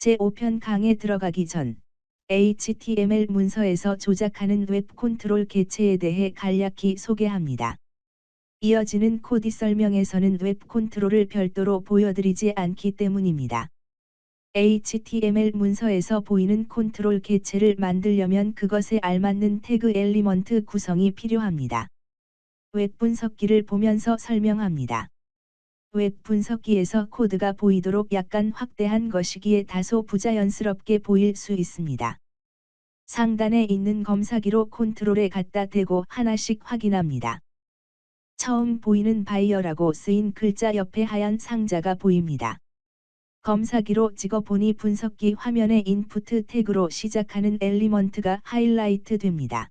제5편 강에 들어가기 전 HTML 문서에서 조작하는 웹 컨트롤 개체에 대해 간략히 소개합니다. 이어지는 코드 설명에서는 웹 컨트롤을 별도로 보여드리지 않기 때문입니다. HTML 문서에서 보이는 컨트롤 개체를 만들려면 그것에 알맞는 태그 엘리먼트 구성이 필요합니다. 웹 분석기를 보면서 설명합니다. 웹 분석기에서 코드가 보이도록 약간 확대한 것이기에 다소 부자연스럽게 보일 수 있습니다. 상단에 있는 검사기로 컨트롤에 갖다 대고 하나씩 확인합니다. 처음 보이는 바이어라고 쓰인 글자 옆에 하얀 상자가 보입니다. 검사기로 찍어보니 분석기 화면의 인푸트 태그로 시작하는 엘리먼트가 하이라이트 됩니다.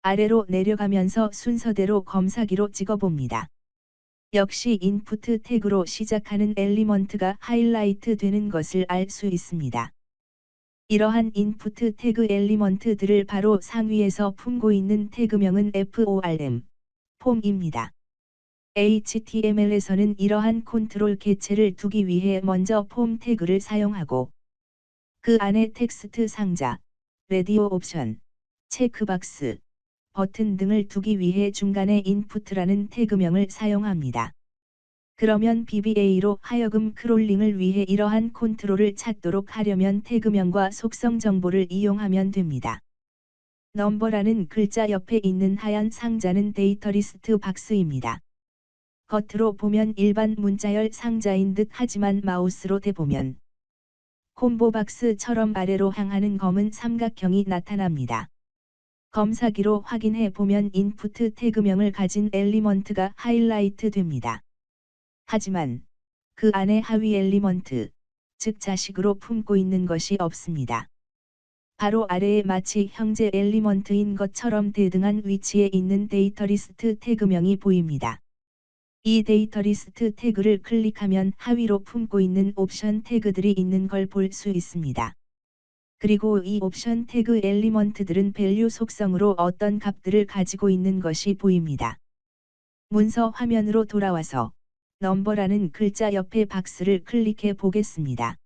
아래로 내려가면서 순서대로 검사기로 찍어봅니다. 역시 인푸트 태그로 시작하는 엘리먼트가 하이라이트 되는 것을 알 수 있습니다. 이러한 인푸트 태그 엘리먼트들을 바로 상위에서 품고 있는 태그명은 form, 폼입니다. HTML에서는 이러한 컨트롤 개체를 두기 위해 먼저 폼 태그를 사용하고 그 안에 텍스트 상자, 레디오 옵션, 체크박스, 버튼 등을 두기 위해 중간에 인풋라는 태그명을 사용합니다. 그러면 VBA로 하여금 크롤링을 위해 이러한 컨트롤을 찾도록 하려면 태그명과 속성 정보를 이용하면 됩니다. 넘버라는 글자 옆에 있는 하얀 상자는 데이터 리스트 박스입니다. 겉으로 보면 일반 문자열 상자인 듯 하지만 마우스로 대보면 콤보 박스처럼 아래로 향하는 검은 삼각형이 나타납니다. 검사기로 확인해 보면 인푸트 태그명을 가진 엘리먼트가 하이라이트 됩니다. 하지만 그 안에 하위 엘리먼트, 즉 자식으로 품고 있는 것이 없습니다. 바로 아래에 마치 형제 엘리먼트인 것처럼 대등한 위치에 있는 데이터 리스트 태그명이 보입니다. 이 데이터 리스트 태그를 클릭하면 하위로 품고 있는 옵션 태그들이 있는 걸 볼 수 있습니다. 그리고 이 옵션 태그 엘리먼트들은 밸류 속성으로 어떤 값들을 가지고 있는 것이 보입니다. 문서 화면으로 돌아와서 넘버라는 글자 옆에 박스를 클릭해 보겠습니다.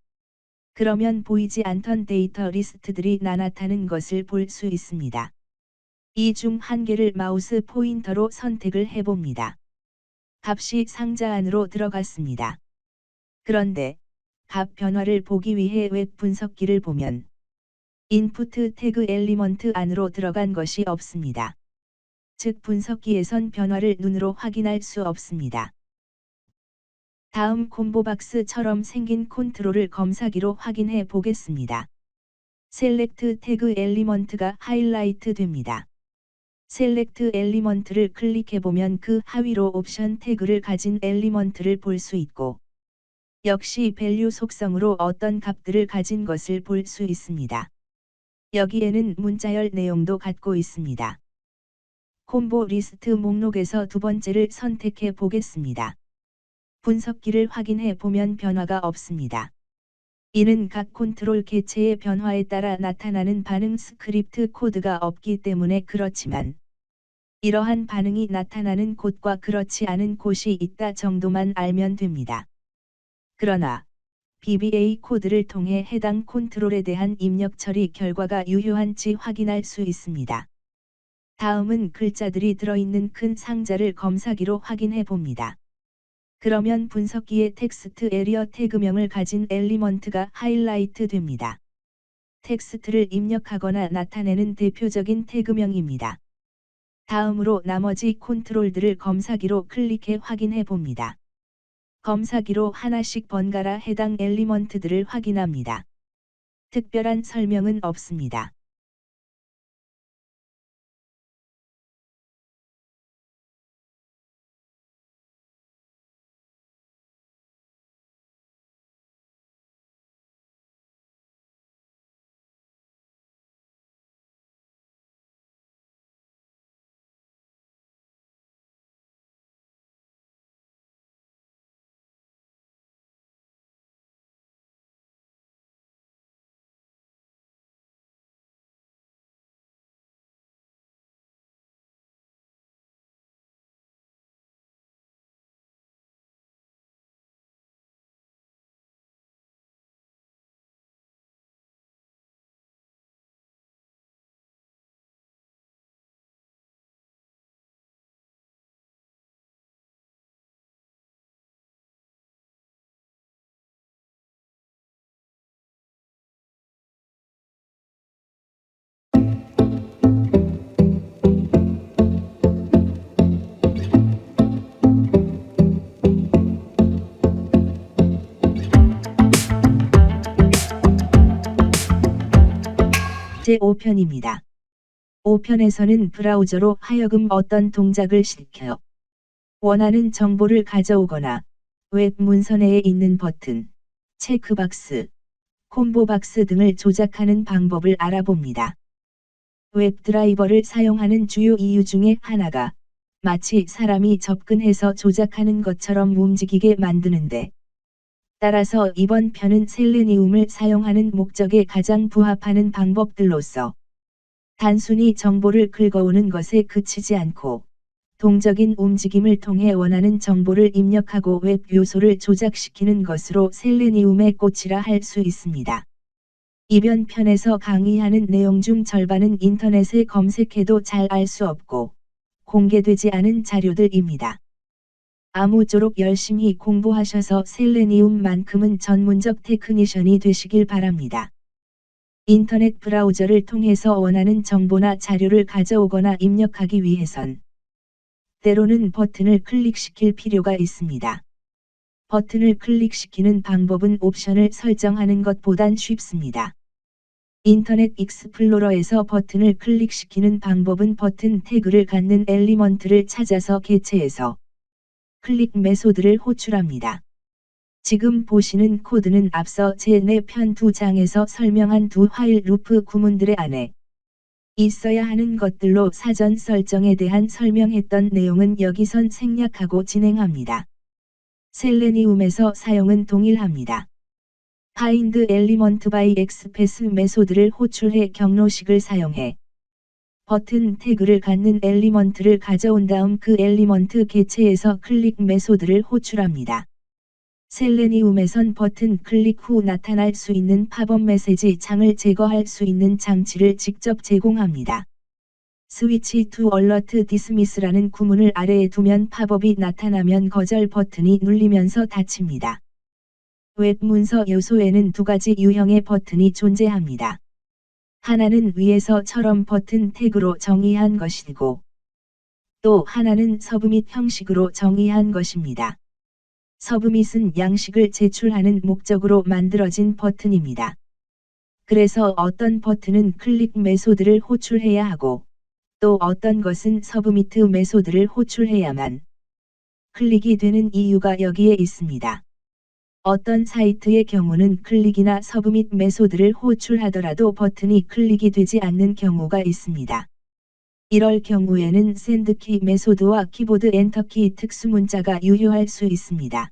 그러면 보이지 않던 데이터 리스트들이 나타나는 것을 볼 수 있습니다. 이 중 한 개를 마우스 포인터로 선택을 해봅니다. 값이 상자 안으로 들어갔습니다. 그런데 값 변화를 보기 위해 웹 분석기를 보면 인푸트 태그 엘리먼트 안으로 들어간 것이 없습니다. 즉 분석기에선 변화를 눈으로 확인할 수 없습니다. 다음 콤보박스처럼 생긴 컨트롤을 검사기로 확인해 보겠습니다. 셀렉트 태그 엘리먼트가 하이라이트 됩니다. 셀렉트 엘리먼트를 클릭해보면 그 하위로 옵션 태그를 가진 엘리먼트를 볼 수 있고 역시 밸류 속성으로 어떤 값들을 가진 것을 볼 수 있습니다. 여기에는 문자열 내용도 갖고 있습니다. 콤보 리스트 목록에서 두 번째를 선택해 보겠습니다. 분석기를 확인해 보면 변화가 없습니다. 이는 각 컨트롤 개체의 변화에 따라 나타나는 반응 스크립트 코드가 없기 때문에 그렇지만 이러한 반응이 나타나는 곳과 그렇지 않은 곳이 있다 정도만 알면 됩니다. 그러나 VBA 코드를 통해 해당 컨트롤에 대한 입력 처리 결과가 유효한지 확인할 수 있습니다. 다음은 글자들이 들어있는 큰 상자를 검사기로 확인해 봅니다. 그러면 분석기의 텍스트 에리어 태그명을 가진 엘리먼트가 하이라이트 됩니다. 텍스트를 입력하거나 나타내는 대표적인 태그명입니다. 다음으로 나머지 컨트롤들을 검사기로 클릭해 확인해 봅니다. 검사기로 하나씩 번갈아 해당 엘리먼트들을 확인합니다. 특별한 설명은 없습니다. 제5편입니다. 5편에서는 브라우저로 하여금 어떤 동작을 시켜 원하는 정보를 가져오거나 웹 문서 내에 있는 버튼, 체크박스, 콤보박스 등을 조작하는 방법을 알아봅니다. 웹 드라이버를 사용하는 주요 이유 중에 하나가 마치 사람이 접근해서 조작하는 것처럼 움직이게 만드는데, 따라서 이번 편은 셀레니움을 사용하는 목적에 가장 부합하는 방법들로서 단순히 정보를 긁어오는 것에 그치지 않고 동적인 움직임을 통해 원하는 정보를 입력하고 웹 요소를 조작시키는 것으로 셀레니움의 꽃이라 할 수 있습니다. 이번 편에서 강의하는 내용 중 절반은 인터넷에 검색해도 잘 알 수 없고 공개되지 않은 자료들입니다. 아무쪼록 열심히 공부하셔서 셀레니움만큼은 전문적 테크니션이 되시길 바랍니다. 인터넷 브라우저를 통해서 원하는 정보나 자료를 가져오거나 입력하기 위해선 때로는 버튼을 클릭시킬 필요가 있습니다. 버튼을 클릭시키는 방법은 옵션을 설정하는 것보단 쉽습니다. 인터넷 익스플로러에서 버튼을 클릭시키는 방법은 버튼 태그를 갖는 엘리먼트를 찾아서 개체해서 클릭 메소드를 호출합니다. 지금 보시는 코드는 앞서 제4편 2장에서 설명한 두 화일 루프 구문들의 안에 있어야 하는 것들로 사전 설정에 대한 설명했던 내용은 여기선 생략하고 진행합니다. 셀레니움에서 사용은 동일합니다. find element by express 메소드를 호출해 경로식을 사용해 버튼 태그를 갖는 엘리먼트를 가져온 다음 그 엘리먼트 개체에서 클릭 메소드를 호출합니다. 셀레니움에선 버튼 클릭 후 나타날 수 있는 팝업 메시지 창을 제거할 수 있는 장치를 직접 제공합니다. 스위치 to alert dismiss라는 구문을 아래에 두면 팝업이 나타나면 거절 버튼이 눌리면서 닫힙니다. 웹 문서 요소에는 두 가지 유형의 버튼이 존재합니다. 하나는 위에서처럼 버튼 태그로 정의한 것이고, 또 하나는 서브밋 형식으로 정의한 것입니다. 서브밋은 양식을 제출하는 목적으로 만들어진 버튼입니다. 그래서 어떤 버튼은 클릭 메소드를 호출해야 하고, 또 어떤 것은 서브미트 메소드를 호출해야만 클릭이 되는 이유가 여기에 있습니다. 어떤 사이트의 경우는 클릭이나 서브밋 메소드를 호출하더라도 버튼이 클릭이 되지 않는 경우가 있습니다. 이럴 경우에는 샌드키 메소드와 키보드 엔터키 특수 문자가 유효할 수 있습니다.